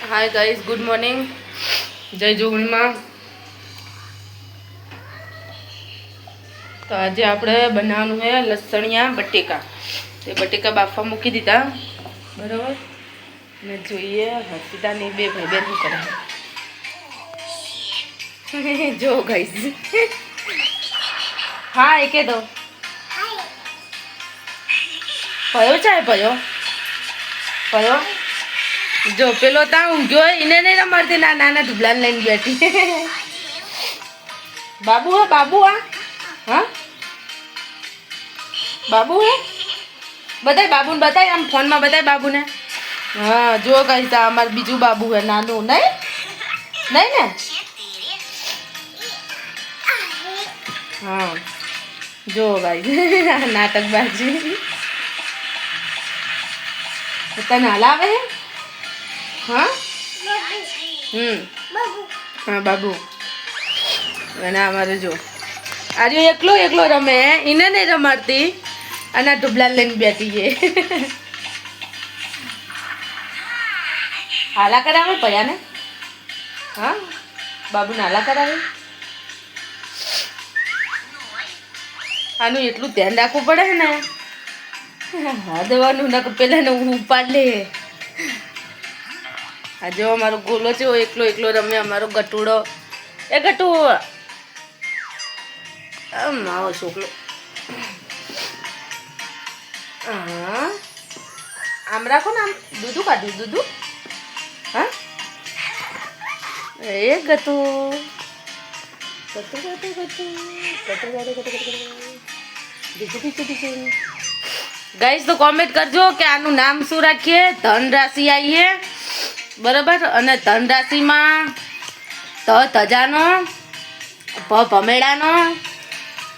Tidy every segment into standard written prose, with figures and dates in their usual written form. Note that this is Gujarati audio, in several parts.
Hi guys, good morning. जय जोगणी में। तो आज आप बनावવાનું है लसणिया बटेका। तो बटेका बाफा मूकी दीधा बराबर ने જોઈએ હર્ષિતાની બે ભાઈ બેન શું કરે જો ગાઈસ હા એ કે દો પયો ચાય પયો પયો જો પેલો તા ઊંઘ્યો એને નહીં રમાડતી ના નાના ઢુબલાને લઈને બેઠી બાબુ હે બાબુ આ હા બાબુ હે बताए बाबू ने बताए हम फोन में बताए बाबू ने हाँ जो कही था हमारे बीजू बाबू है नानू नहीं नहीं ने हाँ जो भाई नाटकबाजी तने हलावे है हाँ हाँ बाबू हमारे जो आज एकलो एकलो रमे इन्हें नहीं रमाड़ती અને ઢુબલા લઈને બેઠી છે હાલા કરાવે પયાને હા બાબુને હાલા કરાવે આનું એટલું ધ્યાન રાખવું પડે ને હા દવાનું ના પેલા ને ઉપાડ લે આ જો અમારો ગોલો છે એકલો એકલો રમે અમારો ગટુડો એ ગટુ માવો છોકરો हाँ आम रखो ना दूधू काटू दूधू हाँ एक गतू गतू गतू गतू गतू गतू गतू गतू पीछे पीछे गाइस तो कमेंट करजो कि आनु नाम शू राखीए धन राशि आई है बराबर अने धन राशि में त तजानो भ भमेड़ानो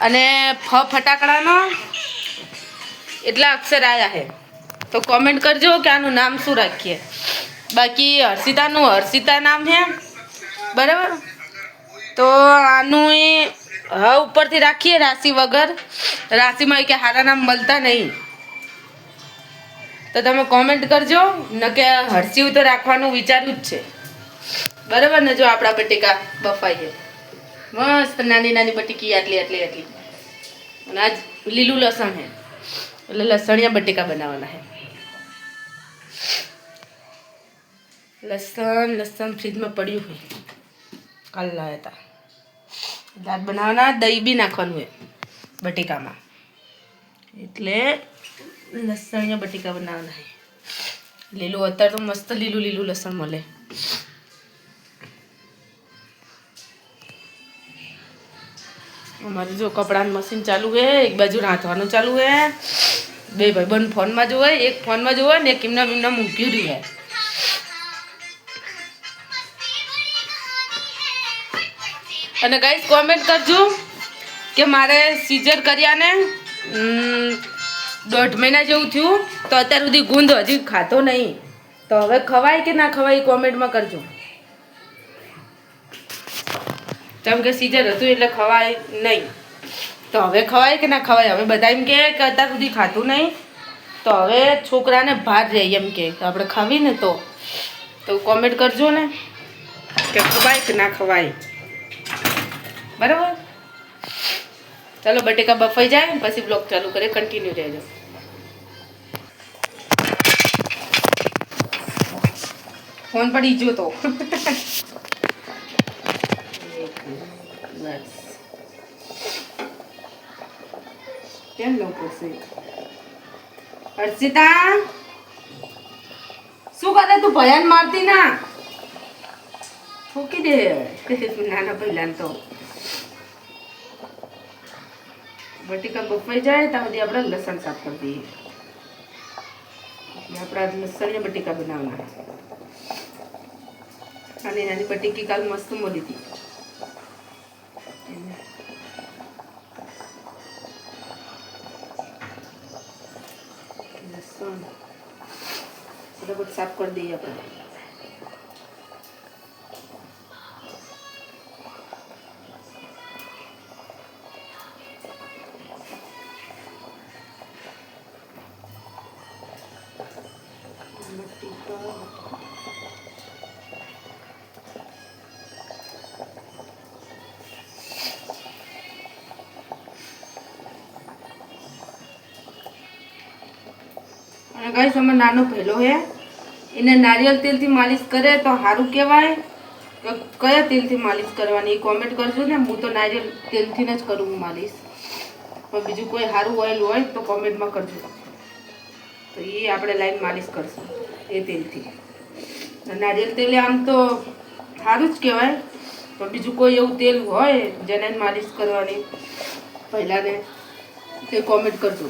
अने फ फटाकड़ानो इतना अक्षर आया है तो कमेंट करजो कि आनु नाम शू राखीए बाकी हर्षिता नु हर्षिता नाम है बराबर तो आनु ह ऊपर थी राखीए राशि वगर राशि में के हारा नाम मलता नहीं तो तमे कमेंट करजो न के हर्षिव तो राखवानुं विचार्युं ज छे बराबर ने जो आपड़ा बटेका बफाई मस्त नानी नानी बटेकी आटली आटली आटली अने आज लीलू लसण है એટલે લસણિયા બટેકા બનાવવાના है લસણ લસણ ફ્રીજમાં પડ્યું હોય કાલ લાવ્યા હતા દાળ બનાવવાના દહીં બી નાખવાનું હોય બટેકામાં એટલે લસણિયા બટેકા બનાવવાના है લીલું અત્યારે તો મસ્ત લીલું લીલું લસણ મળે हमारे जो कपड़ा मशीन चालू है एक बाजू रांधवानु चालू है बे भाई बन फोन में जो है एक फोन में जो है ने किमना बिमना मूक्यू रही है अने गाइस कमेंट करजो कि मारे सीजर कर्या ने 1.5 महीना जेवुं थयुं तो अत्यार सुधी गुंद हजी खातो नहीं तो हवे खवाय के ना खवाय कमेंट में करजो केम के सीजर हतुं એટલે ખવાય નહીં તો હવે ખવાય કે ના ખવાય હવે બધા એમ કે અત્યાર સુધી ખાતું નહીં તો હવે છોકરાને ભાર રહે એમ કે આપણે ખાવી ને તો કોમેન્ટ કરજો ને કે ખવાય કે ના ખવાય બરાબર ચાલો બટેકા બફાઈ જાય પછી બ્લોગ ચાલુ કરે કન્ટિન્યુ રહેજો ફોન પડી ગયો તો बस क्या लोग से हर्षिता शू करे तू भयान मारती ना ठोकी दे नाना पहला तो बटेका बफाई जाए तो अपना लसण साफ कर दिए अपना लसण या बटेका बनावना नानी नानी बटेकी काल मस्त मोली थी फटाफट साफ कर दिए अपन ગાઈસ અમે નાનો ભેલો હે એને નારિયેળ તેલથી માલિશ કરે તો સારું કહેવાય કે કયા તેલથી માલિશ કરવાની એ કોમેન્ટ કરજો ને. હું તો નારિયેળ તેલથી જ કરું માલિશ, પણ બીજું કોઈ સારું ઓઇલ હોય તો કોમેન્ટમાં કરજો. તો એ આપણે લાઈન માલિશ કરશું એ તેલથી. નારિયેળ તેલ આમ તો સારું જ કહેવાય, પણ બીજું કોઈ એવું તેલ હોય જેને માલિશ કરવાની પહેલાંને તે કોમેન્ટ કરજો.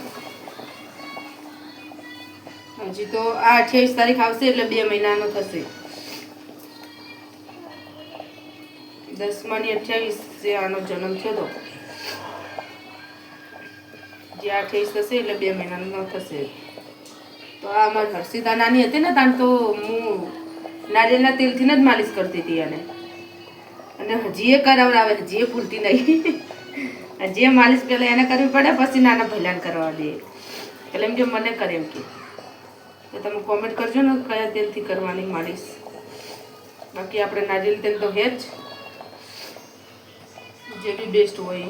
હજી તો આ 28 તારીખ આવશે એટલે 2 મહિનાનો થશે. 10/28 આનો જન્મ થયો હતો, જે 28 થશે એટલે 2 મહિનાનો થશે. તો આ અમારી હર્ષિતા નાની હતી ને તાન તો હું નારિયેળના તેલથી જ માલિશ કરતી હતી અને હજી એ કરાવડાવે, હજી એ ભૂલતી નહીં. જે માલિશ પહેલાં એને કરવી પડે પછી નાના ભૈલાને કરવા દે. એટલે એમ કે મને કરે એમ કે. તો તમે કોમેન્ટ કરજો ને કયા તેલથી કરવાની માલિશ. બાકી આપણે નારિયેળ તેલ તો હે જ, જે બી બેસ્ટ હોય.